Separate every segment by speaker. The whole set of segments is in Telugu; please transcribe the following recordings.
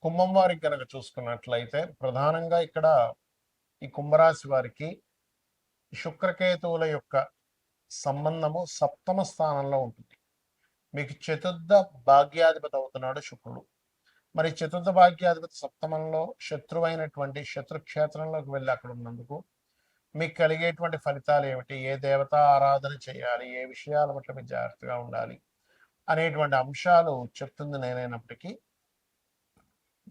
Speaker 1: కుంభం వారికి కనుక చూసుకున్నట్లయితే ప్రధానంగా ఇక్కడ ఈ కుంభరాశి వారికి శుక్రకేతువుల యొక్క సంబంధము సప్తమ స్థానంలో ఉంటుంది. మీకు చతుర్థ భాగ్యాధిపతి అవుతున్నాడు శుక్రుడు. మరి చతుర్థ భాగ్యాధిపతి సప్తమంలో శత్రువైనటువంటి శత్రుక్షేత్రంలోకి వెళ్ళి అక్కడ ఉన్నందుకు మీకు కలిగేటువంటి ఫలితాలు ఏమిటి, ఏ దేవత ఆరాధన చేయాలి, ఏ విషయాల పట్ల మీరు జాగ్రత్తగా ఉండాలి అనేటువంటి అంశాలు చెప్తుంది నేనైనప్పటికీ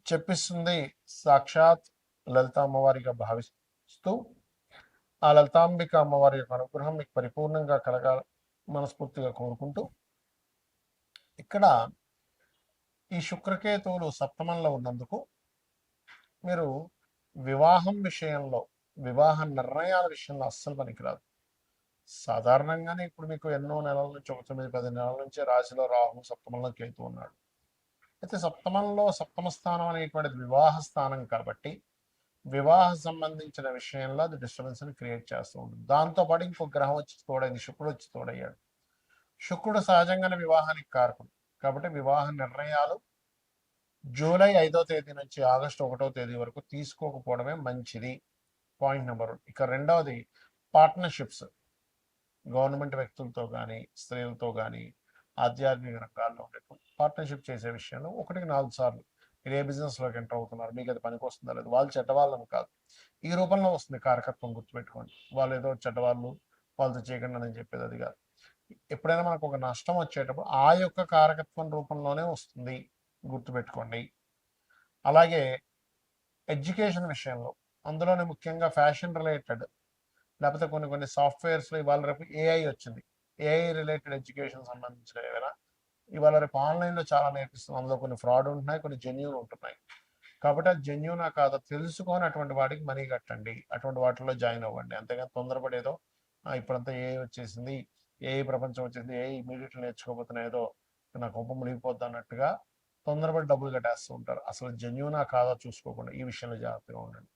Speaker 1: చెప్పిస్తుంది సాక్షాత్ లలిత అమ్మవారిగా భావిస్తూ ఆ లలితాంబిక అమ్మవారి యొక్క అనుగ్రహం మీకు పరిపూర్ణంగా కలగాలి మనస్ఫూర్తిగా కోరుకుంటూ ఇక్కడ ఈ శుక్రకేతువులు సప్తమంలో ఉన్నందుకు మీరు వివాహం విషయంలో వివాహ నిర్ణయాల విషయంలో అస్సలు పనికిరాదు. సాధారణంగానే ఇప్పుడు మీకు ఎన్నో నెలల నుంచి 9-10 నెలల నుంచి రాశిలో రాహు సప్తమంలో కేతు ఉన్నాడు. అయితే సప్తమంలో సప్తమ స్థానం అనేటువంటిది వివాహ స్థానం కాబట్టి వివాహ సంబంధించిన విషయంలో అది డిస్టర్బెన్స్ని క్రియేట్ చేస్తూ ఉంటుంది. దాంతోపాటు ఇంకొక గ్రహం వచ్చి తోడైంది, శుక్రుడు వచ్చి తోడయ్యాడు. శుక్రుడు సహజంగానే వివాహానికి కారకుడు కాబట్టి వివాహ నిర్ణయాలు జూలై 5వ తేదీ నుంచి ఆగస్టు 1వ తేదీ వరకు తీసుకోకపోవడమే మంచిది. Point number 1. ఇక రెండవది పార్ట్నర్షిప్స్, గవర్నమెంట్ వ్యక్తులతో కానీ స్త్రీలతో కానీ ఆధ్యాత్మిక రంగాల్లో ఉండేటువంటి పార్ట్నర్షిప్ చేసే విషయంలో 1-4 సార్లు మీరు ఏ బిజినెస్లోకి ఎంటర్ అవుతున్నారు, మీకు అది పనికి వస్తుందా లేదు. వాళ్ళు చెడ్డవాళ్ళని కాదు, ఈ రూపంలో వస్తుంది కారకత్వం, గుర్తుపెట్టుకోండి. వాళ్ళు ఏదో చెడ్డవాళ్ళు వాళ్ళతో చేయకుండా అని చెప్పేది అది కాదు. ఎప్పుడైనా మనకు ఒక నష్టం వచ్చేటప్పుడు ఆ యొక్క కారకత్వం రూపంలోనే వస్తుంది, గుర్తుపెట్టుకోండి. అలాగే ఎడ్యుకేషన్ విషయంలో, అందులోనే ముఖ్యంగా ఫ్యాషన్ రిలేటెడ్ లేకపోతే కొన్ని సాఫ్ట్వేర్స్లో ఇవాళ రేపు ఏఐ వచ్చింది, ఏఐ రిలేటెడ్ ఎడ్యుకేషన్ సంబంధించిన ఏమైనా ఇవాళ రేపు ఆన్లైన్లో చాలా నేర్పిస్తుంది. అందులో కొన్ని ఫ్రాడ్ ఉంటున్నాయి, కొన్ని జెన్యూన్ ఉంటున్నాయి. కాబట్టి అది జెన్యూనా కాదా తెలుసుకొని అటువంటి వాటికి మనీ కట్టండి, అటువంటి వాటిలో జాయిన్ అవ్వండి. అంతేగాని తొందరపడేదో ఇప్పుడంతా ఏఐ వచ్చేసింది, ఏఐ ప్రపంచం వచ్చేసింది, ఏఐ ఇమీడియట్గా నేర్చుకోబోతున్నా ఏదో నా కొంప మునిగిపోద్ది అన్నట్టుగా తొందరపడి డబ్బులు కట్టేస్తూ ఉంటారు. అసలు జెన్యూనా కాదా చూసుకోకుండా ఈ విషయంలో జాగ్రత్తగా ఉండండి.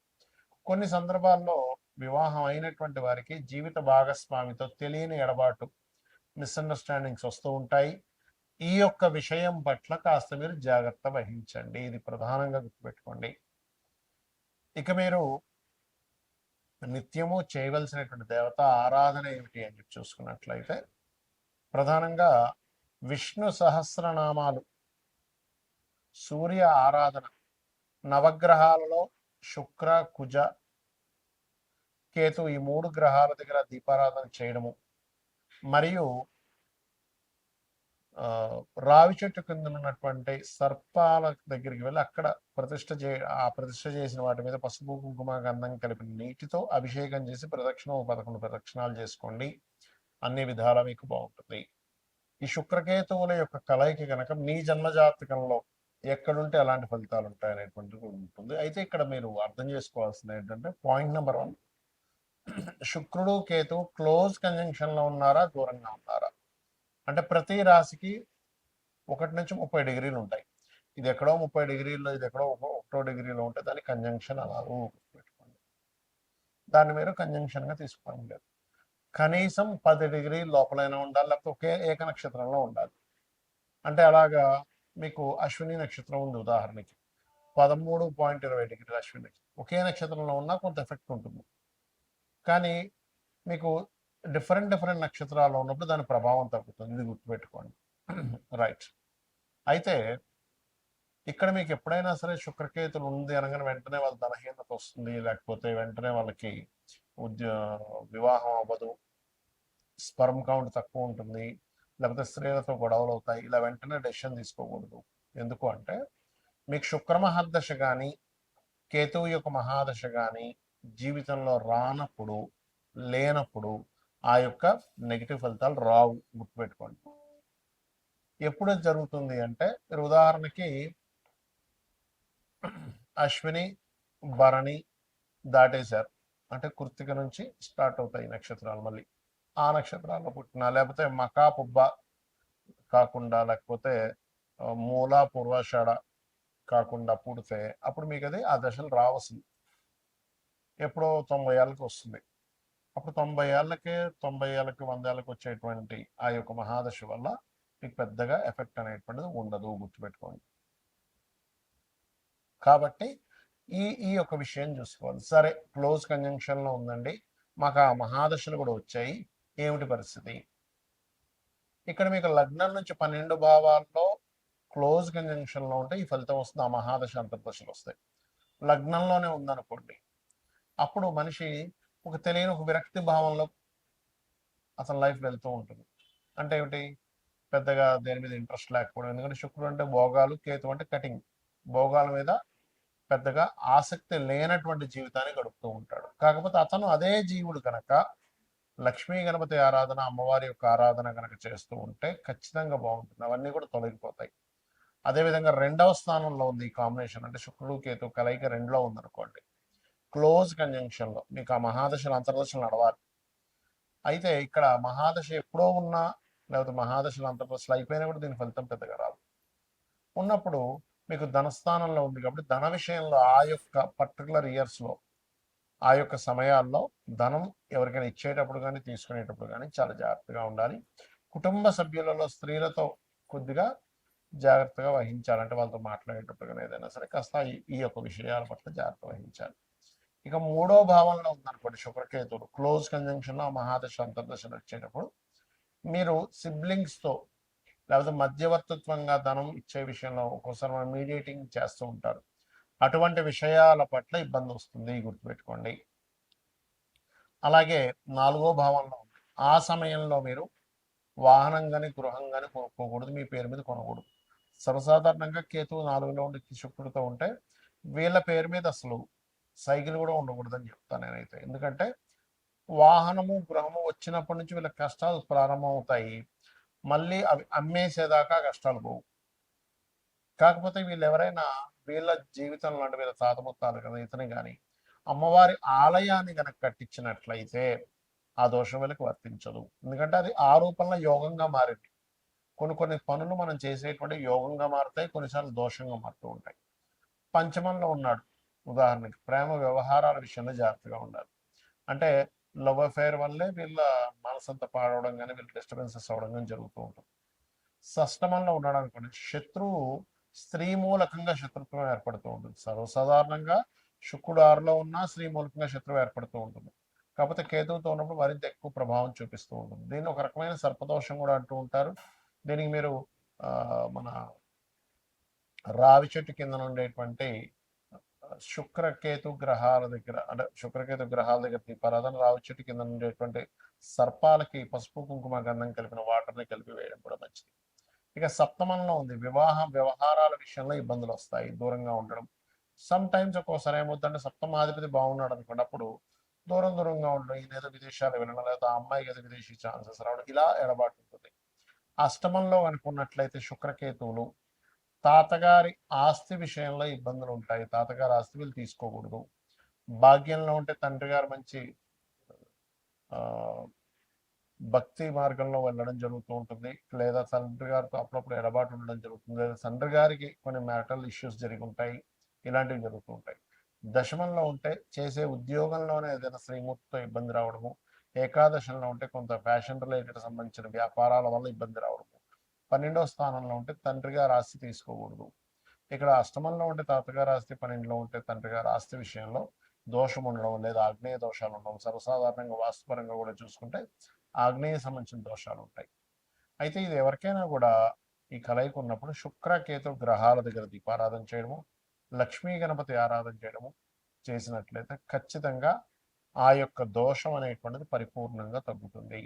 Speaker 1: కొన్ని సందర్భాల్లో వివాహం అయినటువంటి వారికి జీవిత భాగస్వామితో తెలియని ఎడబాటు, మిస్అండర్స్టాండింగ్స్ వస్తూ ఉంటాయి. ఈ యొక్క విషయం పట్ల కాస్త మీరు జాగ్రత్త వహించండి, ఇది ప్రధానంగా గుర్తుపెట్టుకోండి. ఇక మీరు నిత్యము చేయవలసినటువంటి దేవత ఆరాధన ఏమిటి అని చెప్పి చూసుకున్నట్లయితే ప్రధానంగా విష్ణు సహస్రనామాలు, సూర్య ఆరాధన, నవగ్రహాలలో శుక్ర కుజ కేతు ఈ 3 గ్రహాల దగ్గర దీపారాధన చేయడము, మరియు రావి చెట్టు కింద ఉన్నటువంటి సర్పాల దగ్గరికి వెళ్ళి అక్కడ ప్రతిష్ఠ చేసిన వాటి మీద పసుపు కుంకుమ గంధం కలిపిన నీటితో అభిషేకం చేసి 11 ప్రదక్షిణాలు చేసుకోండి. అన్ని విధాలా మీకు బాగుంటుంది. ఈ శుక్రకేతువుల యొక్క కలయిక కనుక మీ జన్మజాతకంలో ఎక్కడుంటే అలాంటి ఫలితాలు ఉంటాయి అనేటువంటిది ఉంటుంది. అయితే ఇక్కడ మీరు అర్థం చేసుకోవాల్సింది ఏంటంటే పాయింట్ నెంబర్ 1, శుక్రుడు కేతు క్లోజ్ కంజంక్షన్లో ఉన్నారా, దూరంగా ఉన్నారా అంటే ప్రతి రాశికి 1 నుంచి 30 డిగ్రీలు ఉంటాయి. ఇది ఎక్కడో 30 డిగ్రీల్లో, ఇది ఎక్కడో 1 డిగ్రీలో ఉంటే దాన్ని కంజంక్షన్ అన్నారు, గుర్తుపెట్టుకోండి. దాన్ని మీరు కంజంక్షన్గా తీసుకోవడం లేదు. కనీసం 10 డిగ్రీల లోపలైనా ఉండాలి, లేకపోతే ఒకే ఏక నక్షత్రంలో ఉండాలి. అంటే అలాగా మీకు అశ్విని నక్షత్రం ఉంది ఉదాహరణకి, 13.20 డిగ్రీలు అశ్విని నక్షత్రం ఒకే నక్షత్రంలో ఉన్నా కొంత ఎఫెక్ట్ ఉంటుంది. కానీ మీకు డిఫరెంట్ నక్షత్రాలు ఉన్నప్పుడు దాని ప్రభావం తగ్గుతుంది, ఇది గుర్తుపెట్టుకోండి. రైట్. అయితే ఇక్కడ మీకు ఎప్పుడైనా సరే శుక్రకేతులు ఉంది అనగానే వెంటనే వాళ్ళ ధనహీనత వస్తుంది, లేకపోతే వెంటనే వాళ్ళకి వివాహం అవ్వదు, స్పర్మ్ కౌంట్ తక్కువ ఉంటుంది, లేకపోతే స్త్రీలతో గొడవలు అవుతాయి, ఇలా వెంటనే డెసిషన్ తీసుకోకూడదు. ఎందుకు అంటే మీకు శుక్ర మహాదశ కానీ కేతువు యొక్క మహాదశ కానీ జీవితంలో రానప్పుడు, లేనప్పుడు ఆ యొక్క నెగిటివ్ ఫలితాలు రావు, గుర్తుపెట్టుకోండి. ఎప్పుడు జరుగుతుంది అంటే మీరు ఉదాహరణకి అశ్విని భరణి దాటేశారు అంటే కృత్తిక నుంచి స్టార్ట్ అవుతాయి నక్షత్రాలు, మళ్ళీ ఆ నక్షత్రాల్లో పుట్టిన, లేకపోతే మకా పుబ్బ కాకుండా, లేకపోతే మూల పూర్వాషాఢ కాకుండా పుడితే అప్పుడు మీకు అది ఆ దశలు రావాల్సింది. ఎప్పుడో 90 ఏళ్ళకి వస్తుంది. అప్పుడు 90 ఏళ్ళకి 100 ఏళ్ళకి వచ్చేటువంటి ఆ యొక్క మహాదశ వల్ల మీకు పెద్దగా ఎఫెక్ట్ అనేటువంటిది ఉండదు, గుర్తుపెట్టుకోండి. కాబట్టి ఈ ఈ యొక్క విషయం చూసుకోవాలి. సరే, క్లోజ్ కంజంక్షన్లో ఉందండి, మాకు ఆ మహాదశలు కూడా వచ్చాయి, ఏమిటి పరిస్థితి? ఇక్కడ మీకు లగ్నం నుంచి 12 భావాల్లో క్లోజ్ కంజంక్షన్లో ఉంటే ఈ ఫలితం వస్తుంది, ఆ మహాదశ అంతర్దశలు వస్తాయి. లగ్నంలోనే ఉందనుకోండి, అప్పుడు మనిషి ఒక తెలియని ఒక విరక్తి భావంలో అతని లైఫ్ వెళ్తూ ఉంటుంది. అంటే ఏమిటి? పెద్దగా దేని మీద ఇంట్రెస్ట్ లేకపోవడం. ఎందుకంటే శుక్రుడు అంటే భోగాలు, కేతు అంటే కటింగ్. భోగాల మీద పెద్దగా ఆసక్తి లేనటువంటి జీవితాన్ని గడుపుతూ ఉంటాడు. కాకపోతే అతను అదే జీవుడు కనుక లక్ష్మీ గణపతి ఆరాధన, అమ్మవారి యొక్క ఆరాధన కనుక చేస్తూ ఉంటే ఖచ్చితంగా బాగుంటుంది. అవన్నీ కూడా తొలగిపోతాయి. అదేవిధంగా 2వ స్థానంలో ఉంది ఈ కాంబినేషన్, అంటే శుక్రుడు కేతు కలయిక 2లో ఉందనుకోండి, క్లోజ్ కంజంక్షన్లో మీకు ఆ మహాదశలు అంతర్దశలు నడవాలి. అయితే ఇక్కడ మహాదశ ఎప్పుడో ఉన్నా, లేకపోతే మహాదశలు అంతర్దశలు అయిపోయినా కూడా దీని ఫలితం పెద్దగా రాదు. ఉన్నప్పుడు మీకు ధనస్థానంలో ఉంది కాబట్టి ధన విషయంలో ఆ యొక్క పర్టికులర్ ఇయర్స్లో, ఆ యొక్క సమయాల్లో ధనం ఎవరికైనా ఇచ్చేటప్పుడు కానీ తీసుకునేటప్పుడు కానీ చాలా జాగ్రత్తగా ఉండాలి. కుటుంబ సభ్యులలో స్త్రీలతో కొద్దిగా జాగ్రత్తగా వహించాలంటే వాళ్ళతో మాట్లాడేటప్పుడు కానీ ఏదైనా సరే కాస్త ఈ యొక్క విషయాల పట్ల జాగ్రత్త వహించాలి. ఇక 3వ భావంలో ఉందనుకోండి శుక్రకేతుడు క్లోజ్ కంజంక్షన్లో మహాదశ అంతర్దశలు వచ్చేటప్పుడు మీరు సిబ్లింగ్స్తో లేకపోతే మధ్యవర్తిత్వంగా ధనం ఇచ్చే విషయంలో ఒక్కోసారి మనం మీడియేటింగ్ చేస్తూ ఉంటారు. అటువంటి విషయాల పట్ల ఇబ్బంది వస్తుంది, గుర్తుపెట్టుకోండి. అలాగే 4వ భావంలో ఉంది, ఆ సమయంలో మీరు వాహనం కానీ గృహం కానీ కొనుక్కోకూడదు, మీ పేరు మీద కొనకూడదు. సర్వసాధారణంగా కేతువు 4లో ఉండి శుక్రుడితో ఉంటే వీళ్ళ పేరు మీద అసలు సైకిల్ కూడా ఉండకూడదని చెప్తాను నేనైతే. ఎందుకంటే వాహనము గృహము వచ్చినప్పటి నుంచి వీళ్ళ కష్టాలు ప్రారంభం అవుతాయి, మళ్ళీ అవి అమ్మేసేదాకా కష్టాలు పోవు. కాకపోతే వీళ్ళు ఎవరైనా వీళ్ళ జీవితంలో అంటే వీళ్ళ తాత ముత్తాలు కదా ఇతని కానీ అమ్మవారి ఆలయాన్ని కనుక కట్టించినట్లయితే ఆ దోషం వీళ్ళకి వర్తించదు. ఎందుకంటే అది ఆ రూపంలో యోగంగా మారింది. కొన్ని పనులు మనం చేసేటువంటి యోగంగా మారుతాయి, కొన్నిసార్లు దోషంగా మారుతూ ఉంటాయి. పంచమంలో ఉన్నాడు, ఉదాహరణకి ప్రేమ వ్యవహారాల విషయంలో జాగ్రత్తగా ఉండాలి. అంటే లవ్ అఫేర్ వల్లే వీళ్ళ మనసంతా పాడవడం కానీ వీళ్ళ డిస్టర్బెన్సెస్ అవడం కానీ జరుగుతూ ఉంటుంది. షష్టమంలో ఉన్నాడు అనుకోండి, శత్రువు స్త్రీ మూలకంగా శత్రుత్వం ఏర్పడుతూ ఉంటుంది. సర్వసాధారణంగా శుక్రుడు 6లో ఉన్నా స్త్రీ మూలకంగా శత్రువు ఏర్పడుతూ ఉంటుంది. కాకపోతే కేతువుతో ఉన్నప్పుడు మరింత ఎక్కువ ప్రభావం చూపిస్తూ ఉంటుంది. దీన్ని ఒక రకమైన సర్పదోషం కూడా అంటూ ఉంటారు. దీనికి మీరు మన రావి చెట్టు కింద ఉండేటువంటి శుక్రకేతు గ్రహాల దగ్గర, అంటే శుక్రకేతు గ్రహాల దగ్గర దీపారాధన, రావి చెట్టు కింద ఉండేటువంటి సర్పాలకి పసుపు కుంకుమ గంధం కలిపిన వాటర్ని కలిపి వేయడం కూడా మంచిది. ఇక సప్తమంలో ఉంది, వ్యవహారాల విషయంలో ఇబ్బందులు వస్తాయి, దూరంగా ఉండడం. సమ్ టైమ్స్ ఒక్కోసారి ఏమవుతుందంటే సప్తమాధిపతి బాగున్నాడు అనుకోండి, అప్పుడు దూరంగా ఉండడం, ఈయన ఏదో విదేశాలు వెళ్ళడం, లేదా ఆ అమ్మాయికి ఏదో విదేశీ ఛాన్సెస్ రావడం, ఇలా ఎడబాటు ఉంటుంది. అష్టమంలో అనుకున్నట్లయితే శుక్రకేతువులు తాతగారి ఆస్తి విషయంలో ఇబ్బందులు ఉంటాయి, తాతగారి ఆస్తి వీళ్ళు తీసుకోకూడదు. భాగ్యంలో ఉంటే తండ్రి గారు మంచి భక్తి మార్గంలో వెళ్ళడం జరుగుతూ ఉంటుంది, లేదా తండ్రి గారితో అప్పుడప్పుడు ఎడబాటు ఉండడం జరుగుతుంది, లేదా తండ్రి గారికి కొన్ని మ్యాటల్ ఇష్యూస్ జరిగి ఉంటాయి, ఇలాంటివి జరుగుతూ ఉంటాయి. దశమంలో ఉంటే చేసే ఉద్యోగంలోనే ఏదైనా శ్రీమూర్తితో ఇబ్బంది రావడము, ఏకాదశంలో ఉంటే కొంత ఫ్యాషన్ రిలేటెడ్ సంబంధించిన వ్యాపారాల వల్ల ఇబ్బంది రావడము, 12వ స్థానంలో ఉంటే తండ్రి గారి ఆస్తి తీసుకోకూడదు. ఇక్కడ అష్టమంలో ఉంటే తాతగారి ఆస్తి, 12లో ఉంటే తండ్రి గారి ఆస్తి విషయంలో దోషం ఉండడం, లేదా ఆగ్నేయ దోషాలు ఉండడం. సర్వసాధారణంగా వాస్తుపరంగా కూడా చూసుకుంటే ఆగ్నేయ సంబంధించిన దోషాలు ఉంటాయి. అయితే ఇది ఎవరికైనా కూడా ఈ కలయిక ఉన్నప్పుడు శుక్రకేతు గ్రహాల దగ్గర దీపారాధన చేయడము, లక్ష్మీ గణపతి ఆరాధన చేయడము చేసినట్లయితే ఖచ్చితంగా ఆ యొక్క దోషం అనేటువంటిది పరిపూర్ణంగా తగ్గుతుంది.